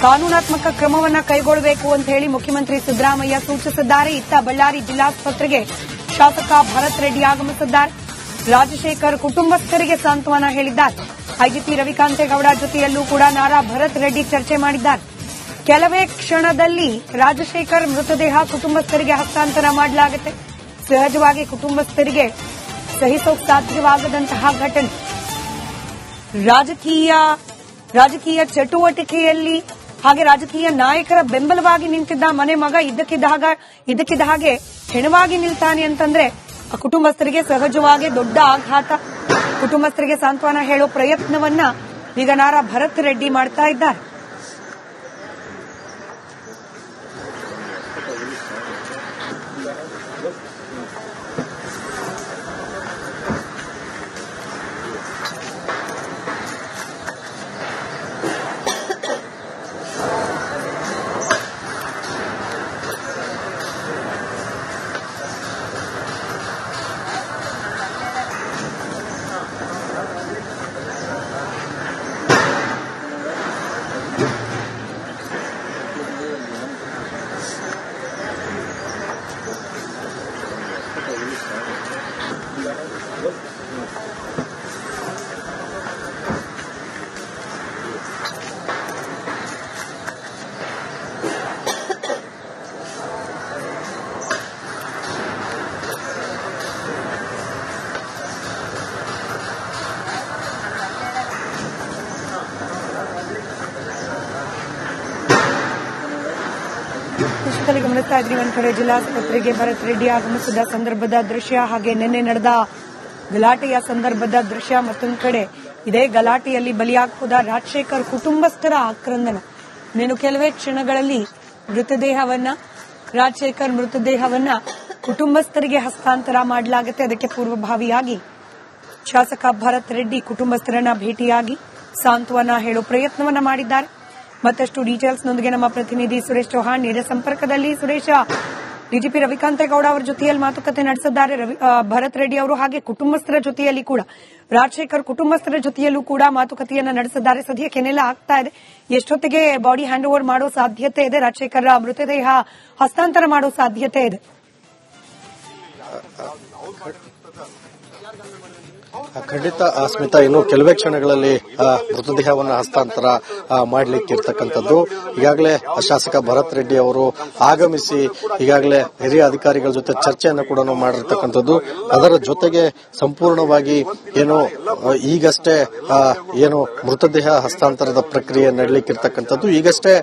ಕಾನೂನಾತ್ಮಕ ಕ್ರಮವನ್ನ ಕೈಗೊಳ್ಳಬೇಕು ಅಂತ ಹೇಳಿ ಮುಖ್ಯಮಂತ್ರಿ ಸಿದ್ದರಾಮಯ್ಯ ಸೂಚಿಸಿದ್ದಾರೆ. ಇತ್ತ ಬಳ್ಳಾರಿ ಜಿಲ್ಲಾಸ್ಪತ್ರೆಗೆ ಶಾಸಕ ಭರತ್ ರೆಡ್ಡಿ ಆಗಮಿಸಿದ್ದಾರೆ. ರಾಜಶೇಖರ್ ಕುಟುಂಬಸ್ಥರಿಗೆ ಸಾಂತ್ವನ ಹೇಳಿದ್ದಾರೆ. ಐಜಿಪಿ ರವಿಕಾಂತೇಗೌಡ ಜೊತೆಯಲ್ಲೂ ಕೂಡ ನಾರಾ ಭರತ್ ರೆಡ್ಡಿ ಚರ್ಚೆ ಮಾಡಿದ್ದಾರೆ. ಕೆಲವೇ ಕ್ಷಣದಲ್ಲಿ ರಾಜಶೇಖರ್ ಮೃತದೇಹ ಕುಟುಂಬಸ್ಥರಿಗೆ ಹಸ್ತಾಂತರ ಮಾಡಲಾಗುತ್ತೆ. ಸಹಜವಾಗಿ ಕುಟುಂಬಸ್ಥರಿಗೆ ಸಹಿಸೋಕೆ ಸಾಧ್ಯವಾಗದಂತಹ ಘಟನೆ. ರಾಜಕೀಯ ಚಟುವಟಿಕೆಯಲ್ಲಿ ಹಾಗೆ ರಾಜಕೀಯ ನಾಯಕರ ಬೆಂಬಲವಾಗಿ ನಿಂತಿದ್ದ ಮನೆ ಮಗ ಇದ್ದಕ್ಕಿದ್ದ ಹಾಗೆ ಹೆಣವಾಗಿ ನಿಲ್ತಾನೆ ಅಂತಂದ್ರೆ ಆ ಕುಟುಂಬಸ್ಥರಿಗೆ ಸಹಜವಾಗಿ ದೊಡ್ಡ ಆಘಾತ. ಕುಟುಂಬಸ್ಥರಿಗೆ ಸಾಂತ್ವನ ಹೇಳೋ ಪ್ರಯತ್ನವನ್ನ ಈಗ ನಾರಾ ಭರತ್ ರೆಡ್ಡಿ ಮಾಡ್ತಾ ಇದ್ದಾರೆ. ಗಮನಿಸ್ತಾ ಇದ್ರಿ, ಒಂದ್ ಕಡೆ ಜಿಲ್ಲಾಸ್ಪತ್ರೆಗೆ ಭರತ್ ರೆಡ್ಡಿ ಆಗಮಿಸಿದ ಸಂದರ್ಭದ ದೃಶ್ಯ, ಹಾಗೆ ನಿನ್ನೆ ನಡೆದ ಗಲಾಟೆಯ ಸಂದರ್ಭದ ದೃಶ್ಯ, ಮತ್ತೊಂದು ಕಡೆ ಇದೇ ಗಲಾಟೆಯಲ್ಲಿ ಬಲಿಯಾಗುವುದ ರಾಜಶೇಖರ್ ಕುಟುಂಬಸ್ಥರ ಆಕ್ರಂದನ. ಇನ್ನು ಕೆಲವೇ ಕ್ಷಣಗಳಲ್ಲಿ ರಾಜಶೇಖರ್ ಮೃತದೇಹವನ್ನ ಕುಟುಂಬಸ್ಥರಿಗೆ ಹಸ್ತಾಂತರ ಮಾಡಲಾಗುತ್ತೆ. ಅದಕ್ಕೆ ಪೂರ್ವಭಾವಿಯಾಗಿ ಶಾಸಕ ಭರತ್ ರೆಡ್ಡಿ ಕುಟುಂಬಸ್ಥರನ್ನ ಭೇಟಿಯಾಗಿ ಸಾಂತ್ವನ ಹೇಳೋ ಪ್ರಯತ್ನವನ್ನ ಮಾಡಿದ್ದಾರೆ. ಮತ್ತಷ್ಟು ಡೀಟೇಲ್ಸ್ನೊಂದಿಗೆ ನಮ್ಮ ಪ್ರತಿನಿಧಿ ಸುರೇಶ್ ಚೌಹಾಣ್ ನೇರ ಸಂಪರ್ಕದಲ್ಲಿ. ಸುರೇಶ, ಡಿಜಿಪಿ ರವಿಕಾಂತೇಗೌಡ ಅವರ ಜೊತೆಯಲ್ಲಿ ಮಾತುಕತೆ ನಡೆಸಿದ್ದಾರೆ ಭರತ್ ರೆಡ್ಡಿ ಅವರು, ಹಾಗೆ ಕುಟುಂಬಸ್ಥರ ಜೊತೆಯಲ್ಲಿ ಕೂಡ ರಾಜಶೇಖರ್ ಕುಟುಂಬಸ್ಥರ ಜೊತೆಯಲ್ಲೂ ಕೂಡ ಮಾತುಕತೆಯನ್ನ ನಡೆಸಿದ್ದಾರೆ. ಸದ್ಯಕ್ಕೆ ಏನೆಲ್ಲ ಆಗ್ತಾ ಇದೆ, ಎಷ್ಟೊತ್ತಿಗೆ ಬಾಡಿ ಹ್ಯಾಂಡ್ ಓವರ್ ಮಾಡೋ ಸಾಧ್ಯತೆ ಇದೆ, ರಾಜಶೇಖರ್ ಮೃತದೇಹ ಹಸ್ತಾಂತರ ಮಾಡೋ ಸಾಧ್ಯತೆ ಇದೆ? ಖಂಡಿತ ಸ್ಮಿತಾ, ಇನ್ನು ಕೆಲವೇ ಕ್ಷಣಗಳಲ್ಲಿ ಮೃತದೇಹವನ್ನು ಹಸ್ತಾಂತರ ಮಾಡಲಿಕ್ಕಿರ್ತಕ್ಕಂಥದ್ದು. ಈಗಾಗಲೇ ಶಾಸಕ ಭರತ್ ರೆಡ್ಡಿ ಅವರು ಆಗಮಿಸಿ ಈಗಾಗಲೇ ಹಿರಿಯ ಅಧಿಕಾರಿಗಳ ಜೊತೆ ಚರ್ಚೆಯನ್ನು ಕೂಡ ಮಾಡಿರ್ತಕ್ಕಂಥದ್ದು. ಅದರ ಜೊತೆಗೆ ಸಂಪೂರ್ಣವಾಗಿ ಈಗಷ್ಟೇ ಮೃತದೇಹ ಹಸ್ತಾಂತರದ ಪ್ರಕ್ರಿಯೆ ನಡೆಯಲಿಕ್ಕಿರ್ತಕ್ಕಂಥದ್ದು. ಈಗಷ್ಟೇ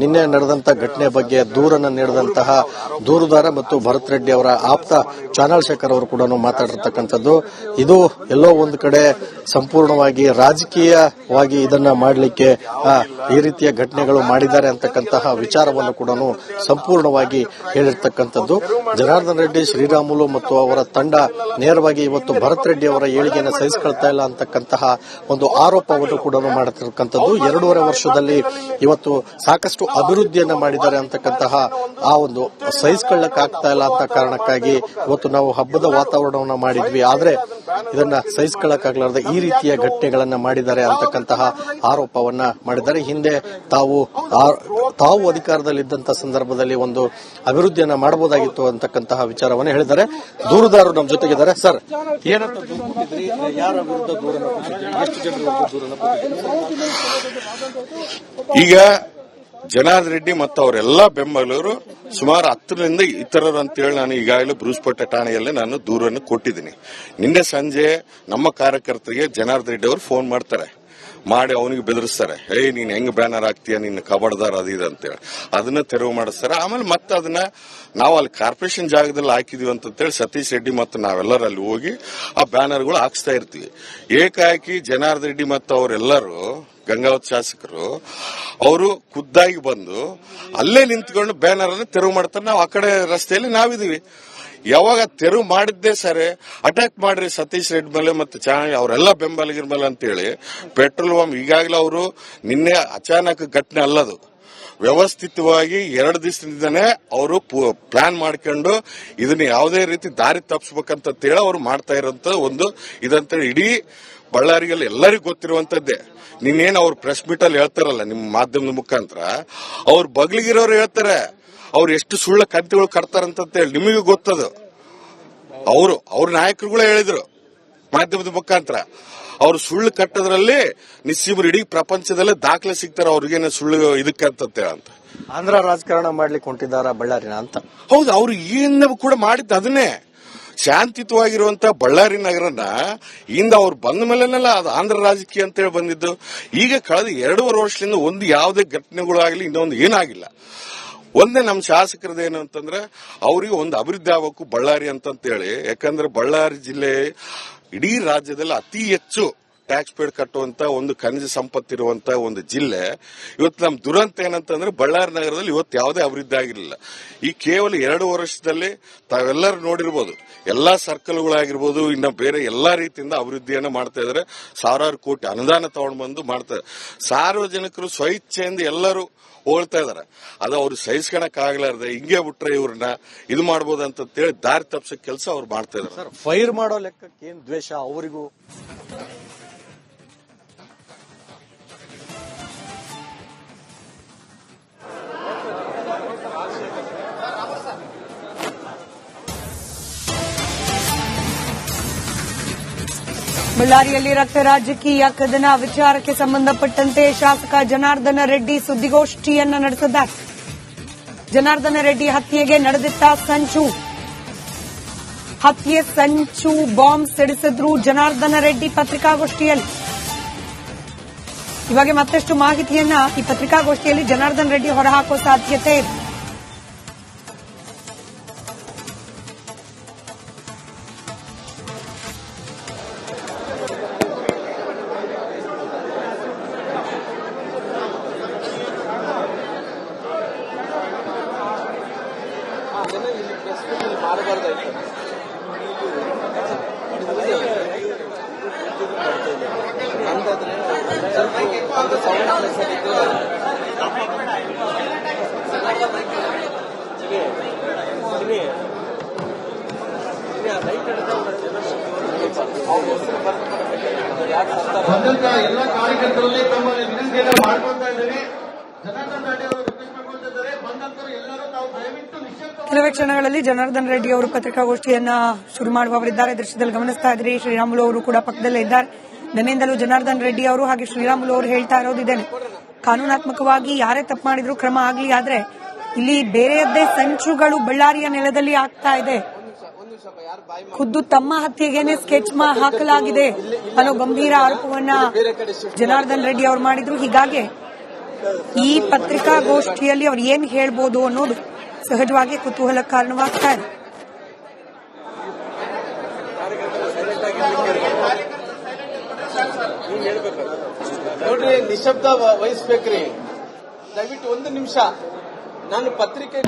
ನಿನ್ನೆ ನಡೆದಂತ ಘಟನೆ ಬಗ್ಗೆ ದೂರನ್ನು ನೀಡಿದಂತಹ ದೂರುದಾರ ಮತ್ತು ಭರತ್ ರೆಡ್ಡಿ ಅವರ ಆಪ್ತ ಚಾನಲ್ ಶೇಖರ್ ಅವರು ಕೂಡ ಮಾತಾಡಿರ್ತಕ್ಕಂಥದ್ದು. ಇದು ಎಲ್ಲೋ ಒಂದು ಕಡೆ ಸಂಪೂರ್ಣವಾಗಿ ರಾಜಕೀಯವಾಗಿ ಇದನ್ನ ಮಾಡಲಿಕ್ಕೆ ಈ ರೀತಿಯ ಘಟನೆಗಳು ಮಾಡಿದ್ದಾರೆ ಅಂತಕ್ಕಂತಹ ವಿಚಾರವನ್ನು ಕೂಡ ಸಂಪೂರ್ಣವಾಗಿ ಹೇಳಿರ್ತಕ್ಕಂಥದ್ದು. ಜನಾರ್ದನ್ ರೆಡ್ಡಿ, ಶ್ರೀರಾಮುಲು ಮತ್ತು ಅವರ ತಂಡ ನೇರವಾಗಿ ಇವತ್ತು ಭರತ್ ರೆಡ್ಡಿ ಅವರ ಏಳಿಗೆಯನ್ನು ಸಹಿಸಿಕೊಳ್ತಾ ಇಲ್ಲ ಅಂತಕ್ಕಂತಹ ಒಂದು ಆರೋಪವನ್ನು ಕೂಡ ಮಾಡುತ್ತಿರತಕ್ಕಂಥದ್ದು. 2.5 ವರ್ಷದಲ್ಲಿ ಇವತ್ತು ಸಾಕಷ್ಟು ಅಭಿವೃದ್ಧಿಯನ್ನ ಮಾಡಿದ್ದಾರೆ ಅಂತಕ್ಕಂತಹ ಆ ಒಂದು ಸಹಿಸಿಕೊಳ್ಳಕ್ಕಾಗ್ತಾ ಇಲ್ಲ ಅಂತ ಕಾರಣಕ್ಕಾಗಿ ಇವತ್ತು ನಾವು ಹಬ್ಬದ ವಾತಾವರಣವನ್ನ ಮಾಡಿದ್ವಿ. ಆದ್ರೆ ಇದನ್ನ ಸಹಿಸಿಕೊಳ್ಳಕ್ಕಾಗಲಾರದ ಈ ರೀತಿಯ ಘಟನೆಗಳನ್ನ ಮಾಡಿದ್ದಾರೆ ಅಂತಕ್ಕಂತಹ ಆರೋಪವನ್ನ ಮಾಡಿದ್ದಾರೆ. ಹಿಂದೆ ತಾವು ಅಧಿಕಾರದಲ್ಲಿದ್ದಂತಹ ಸಂದರ್ಭದಲ್ಲಿ ಒಂದು ಅಭಿವೃದ್ಧಿಯನ್ನ ಮಾಡಬಹುದಾಗಿತ್ತು ಅಂತಕ್ಕಂತಹ ವಿಚಾರವನ್ನು ಹೇಳಿದ್ದಾರೆ. ದೂರುದಾರರು ನಮ್ಮ ಜೊತೆಗಿದ್ದಾರೆ. ಸರ್, ಏನಂತ ದೂರು ಕೊಟ್ಟಿದ್ರಿ? ಯಾರ ವಿರುದ್ಧ ದೂರನ್ನ ಕೊಟ್ಟಿದ್ರಿ? ಎಷ್ಟು ಜನರ ವಿರುದ್ಧ ದೂರನ್ನ ಕೊಟ್ಟಿದ್ರಿ? ಈಗ ಜನಾರ್ದನ್ ರೆಡ್ಡಿ ಮತ್ತು ಅವರೆಲ್ಲಾ ಬೆಂಬಲರು ಸುಮಾರು 10ರಿಂದ ಇತರರು ಅಂತೇಳಿ ನಾನು ಈಗಾಗಲೇ ಬ್ರೂಸ್ಪೇಟೆ ಠಾಣೆಯಲ್ಲಿ ನಾನು ದೂರನ್ನು ಕೊಟ್ಟಿದ್ದೀನಿ. ನಿನ್ನೆ ಸಂಜೆ ನಮ್ಮ ಕಾರ್ಯಕರ್ತರಿಗೆ ಜನಾರ್ದನ್ ರೆಡ್ಡಿ ಅವರು ಫೋನ್ ಮಾಡಿ ಅವನಿಗೆ ಬೆದರಿಸ್ತಾರೆ. ನೀನ್ ಹೆಂಗ್ ಬ್ಯಾನರ್ ಹಾಕ್ತೀಯ, ನಿನ್ನ ಕಬಡ್ದಾರ ಅದಿದೆ ಅಂತೇಳಿ ಅದನ್ನ ತೆರವು ಮಾಡಿಸ್ತಾರೆ. ಆಮೇಲೆ ಮತ್ತೆ ಅದನ್ನ ನಾವು ಅಲ್ಲಿ ಕಾರ್ಪೊರೇಷನ್ ಜಾಗದಲ್ಲಿ ಹಾಕಿದೀವಿ ಅಂತೇಳಿ ಸತೀಶ್ ರೆಡ್ಡಿ ಮತ್ತು ನಾವೆಲ್ಲರೂ ಅಲ್ಲಿ ಹೋಗಿ ಆ ಬ್ಯಾನರ್ಗಳು ಹಾಕ್ಸ್ತಾ ಇರ್ತೀವಿ. ಏಕಾಏಕಿ ಜನಾರ್ದನ್ ರೆಡ್ಡಿ ಮತ್ತು ಅವರೆಲ್ಲರೂ ಗಂಗಾವತಿ ಶಾಸಕರು ಅವರು ಖುದ್ದಾಗಿ ಬಂದು ಅಲ್ಲೇ ನಿಂತ್ಕೊಂಡು ಬ್ಯಾನರ್ ಅನ್ನು ತೆರವು ಮಾಡ್ತಾರೆ. ನಾವು ಆ ಕಡೆ ರಸ್ತೆಯಲ್ಲಿ ನಾವಿದೀವಿ. ಯಾವಾಗ ತೆರವು ಮಾಡಿದ್ದೆ ಸರಿ ಅಟ್ಯಾಕ್ ಮಾಡ್ರಿ ಸತೀಶ್ ರೆಡ್ಡಿ ಮೇಲೆ ಮತ್ತೆ ಅವರೆಲ್ಲ ಬೆಂಬಲಿಗರ ಮೇಲೆ ಅಂತೇಳಿ ಪೆಟ್ರೋಲ್ ಪಂಪ್ ಈಗಾಗಲೇ ಅವರು ನಿನ್ನೆ ಅಚಾನಕ್ ಘಟನೆ ಅಲ್ಲದು, ವ್ಯವಸ್ಥಿತವಾಗಿ 2 ದಿವಸದಿಂದನೇ ಅವರು ಪ್ಲಾನ್ ಮಾಡ್ಕೊಂಡು ಇದನ್ನ ಯಾವುದೇ ರೀತಿ ದಾರಿ ತಪ್ಪಿಸಬೇಕಂತ ಹೇಳಿ ಅವ್ರು ಮಾಡ್ತಾ ಇರೋಂತ ಒಂದು ಇದಂತ ಇಡೀ ಬಳ್ಳಾರಿಯಲ್ಲಿ ಎಲ್ಲರಿಗೂ ಗೊತ್ತಿರುವಂತದ್ದೇ. ನೀನೇನು ಅವ್ರು ಪ್ರೆಸ್ ಮೀಟ್ ಅಲ್ಲಿ ಹೇಳ್ತಾರಲ್ಲ ನಿಮ್ಮ ಮಾಧ್ಯಮದ ಮುಖಾಂತರ, ಅವ್ರ ಬಗ್ಲಿಗಿರೋರು ಹೇಳ್ತಾರೆ ಅವ್ರು ಎಷ್ಟು ಸುಳ್ಳ ಕಂತೆಗಳು ಕಟ್ತಾರಂತ ಹೇಳಿ, ನಿಮಗೂ ಗೊತ್ತದು. ಅವ್ರ ನಾಯಕರುಗಳೇ ಹೇಳಿದ್ರು ಮಾಧ್ಯಮದ ಮುಖಾಂತರ, ಅವ್ರು ಸುಳ್ಳು ಕಟ್ಟೋದ್ರಲ್ಲಿ ನಿಸ್ಸೀಮರು ಇಡೀ ಪ್ರಪಂಚದಲ್ಲೇ ದಾಖಲೆ ಸಿಗ್ತಾರೆ ಅವ್ರಿಗೇನ ಸುಳ್ಳು ಇದಕ್ಕಂತ ಅಂತ. ಆಂಧ್ರ ರಾಜಕಾರಣ ಮಾಡ್ಲಿಕ್ಕೆ ಹೊಂಟಿದ್ದಾರ ಬಳ್ಳಾರಿನ ಅಂತ? ಹೌದು, ಅವ್ರು ಏನ ಕೂಡ ಮಾಡಿದ್ದು ಅದನ್ನೇ. ಶಾಂತಿಯುತವಾಗಿರುವಂತ ಬಳ್ಳಾರಿ ನಗರನ ಇಂದ ಅವ್ರು ಬಂದ ಮೇಲೆನೆಲ್ಲ ಅದು ಆಂಧ್ರ ರಾಜಕೀಯ ಅಂತ ಹೇಳಿ ಬಂದಿದ್ದು. ಈಗ ಕಳೆದ 2.5 ವರ್ಷದಿಂದ ಒಂದು ಯಾವುದೇ ಘಟನೆಗಳಾಗಲಿ ಇನ್ನೊಂದು ಏನಾಗಿಲ್ಲ. ಒಂದೇ ನಮ್ಮ ಶಾಸಕರದೇನು ಅಂತಂದ್ರೆ ಅವರಿಗೆ ಒಂದು ಅಭಿವೃದ್ಧಿ ಆಗಬೇಕು ಬಳ್ಳಾರಿ ಅಂತೇಳಿ. ಯಾಕಂದ್ರೆ ಬಳ್ಳಾರಿ ಜಿಲ್ಲೆ ಇಡೀ ರಾಜ್ಯದಲ್ಲಿ ಅತಿ ಹೆಚ್ಚು ಟ್ಯಾಕ್ಸ್ ಪೇಡ್ ಕಟ್ಟುವಂತ ಒಂದು ಖನಿಜ ಸಂಪತ್ತಿರುವಂತ ಒಂದು ಜಿಲ್ಲೆ. ಇವತ್ತು ನಮ್ ದುರಂತ ಏನಂತಂದ್ರೆ ಬಳ್ಳಾರಿ ನಗರದಲ್ಲಿ ಇವತ್ತು ಯಾವುದೇ ಅಭಿವೃದ್ಧಿ ಆಗಿರಲಿಲ್ಲ. ಈ ಕೇವಲ 2 ವರ್ಷದಲ್ಲಿ ತಾವೆಲ್ಲರೂ ನೋಡಿರ್ಬೋದು, ಎಲ್ಲಾ ಸರ್ಕಲ್ಗಳಾಗಿರ್ಬೋದು, ಇನ್ನು ಬೇರೆ ಎಲ್ಲಾ ರೀತಿಯಿಂದ ಅಭಿವೃದ್ಧಿಯನ್ನ ಮಾಡ್ತಾ ಇದಾರೆ. ಸಾವಿರಾರು ಕೋಟಿ ಅನುದಾನ ತಗೊಂಡು ಬಂದು ಮಾಡ್ತಾರೆ. ಸಾರ್ವಜನಿಕರು ಸ್ವಇಚ್ಛೆಯಿಂದ ಎಲ್ಲರೂ ಹೋಗ್ತಾ ಇದಾರೆ. ಅದು ಅವ್ರು ಸಹಿಸ್ಕೊಳಕ್ ಆಗ್ಲಾರ್ದೆ ಹಿಂಗೆ ಬಿಟ್ರೆ ಇವ್ರನ್ನ ಇದು ಮಾಡ್ಬೋದು ಅಂತೇಳಿ ದಾರಿ ತಪ್ಪಿಸೋ ಕೆಲಸ ಅವ್ರು ಮಾಡ್ತಾ ಇದಾರೆ. ಸರ್, ಫೈರ್ ಮಾಡೋ ಲೆಕ್ಕಕ್ಕೆ ಏನ್ ದ್ವೇಷ ಅವರಿಗೂ? ಬಳ್ಳಾರಿಯಲ್ಲಿ ರಕ್ತ ರಾಜಕೀಯ ಕದನ ವಿಚಾರಕ್ಕೆ ಸಂಬಂಧಪಟ್ಟಂತೆ ಶಾಸಕ ಜನಾರ್ದನ ರೆಡ್ಡಿ ಸುದ್ದಿಗೋಷ್ಠಿಯನ್ನ ನಡೆಸಿದ್ದಾರೆ. ಜನಾರ್ದನ ರೆಡ್ಡಿ ಹತ್ಯೆಗೆ ನಡೆದಿದ್ದ ಹತ್ಯೆ ಸಂಚು ಬಾಂಬ್ ಸಿಡಿಸಿದ್ರು ಜನಾರ್ದನ ರೆಡ್ಡಿ ಪತ್ರಿಕಾಗೋಷ್ಠಿಯಲ್ಲಿ. ಇವಾಗ ಮತ್ತಷ್ಟು ಮಾಹಿತಿಯನ್ನ ಈ ಪತ್ರಿಕಾಗೋಷ್ಠಿಯಲ್ಲಿ ಜನಾರ್ದನ ರೆಡ್ಡಿ ಹೊರಹಾಕುವ ಸಾಧ್ಯತೆ ಇದೆ. ಎಲ್ಲ ಕಾರ್ಯಕರ್ತರಲ್ಲಿ ತಮ್ಮ ವಿನಂತಿಯನ್ನು ಮಾಡ್ಕೊಳ್ತಾ ಇದ್ದೇನೆ. ಜನಾರ್ದನ ರೆಡ್ಡಿ ಅವರು ರಿಕ್ವೆಸ್ಟ್ ಮಾಡ್ಕೊಳ್ತಿದ್ದಾರೆ, ಬಂದಂತರು ಎಲ್ಲರೂ ತಾವು ದಯವಿಟ್ಟು ನಿಶ್ಶಬ್ದ. ಕೆಲವೇ ಕ್ಷಣಗಳಲ್ಲಿ ಜನಾರ್ದನ ರೆಡ್ಡಿ ಅವರು ಪತ್ರಿಕಾಗೋಷ್ಠಿಯನ್ನ ಶುರು ಮಾಡುವವರಿದ್ದಾರೆ. ದೃಶ್ಯದಲ್ಲಿ ಗಮನಿಸ್ತಾ ಇದ್ರಿ, ಶ್ರೀರಾಮುಲು ಅವರು ಕೂಡ ಪಕ್ಕದಲ್ಲೇ ಇದ್ದಾರೆ. ನಿನ್ನೆಯಿಂದಲೂ ಜನಾರ್ದನ ರೆಡ್ಡಿ ಅವರು ಹಾಗೆ ಶ್ರೀರಾಮುಲು ಅವರು ಹೇಳ್ತಾ ಇರೋದಿದ್ದೇನೆ, ಕಾನೂನಾತ್ಮಕವಾಗಿ ಯಾರೇ ತಪ್ಪು ಮಾಡಿದ್ರು ಕ್ರಮ ಆಗಲಿ, ಆದ್ರೆ ಇಲ್ಲಿ ಬೇರೆಯದ್ದೇ ಸಂಚುಗಳು ಬಳ್ಳಾರಿಯ ನೆಲದಲ್ಲಿ ಆಗ್ತಾ ಇದೆ. ಖುದ್ದು ತಮ್ಮ ಹತ್ಯೆಗೇನೆ ಸ್ಕೆಚ್ ಹಾಕಲಾಗಿದೆ ಅನ್ನೋ ಗಂಭೀರ ಆರೋಪವನ್ನ ಜನಾರ್ದನ ರೆಡ್ಡಿ ಅವರು ಮಾಡಿದ್ರು. ಹೀಗಾಗಿ ಈ ಪತ್ರಿಕಾಗೋಷ್ಠಿಯಲ್ಲಿ ಅವ್ರು ಏನ್ ಹೇಳ್ಬೋದು ಅನ್ನೋದು ಸಹಜವಾಗಿ ಕುತೂಹಲ ಕಾರಣವಾಗ್ತಾ ಇದೆ. ನೋಡ್ರಿ, ನಿಶಬ್ದ ವಹಿಸ್ಬೇಕ್ರಿ. ದಯವಿಟ್ಟು 1 ನಿಮಿಷ. ನಾನು ಪತ್ರಿಕೆ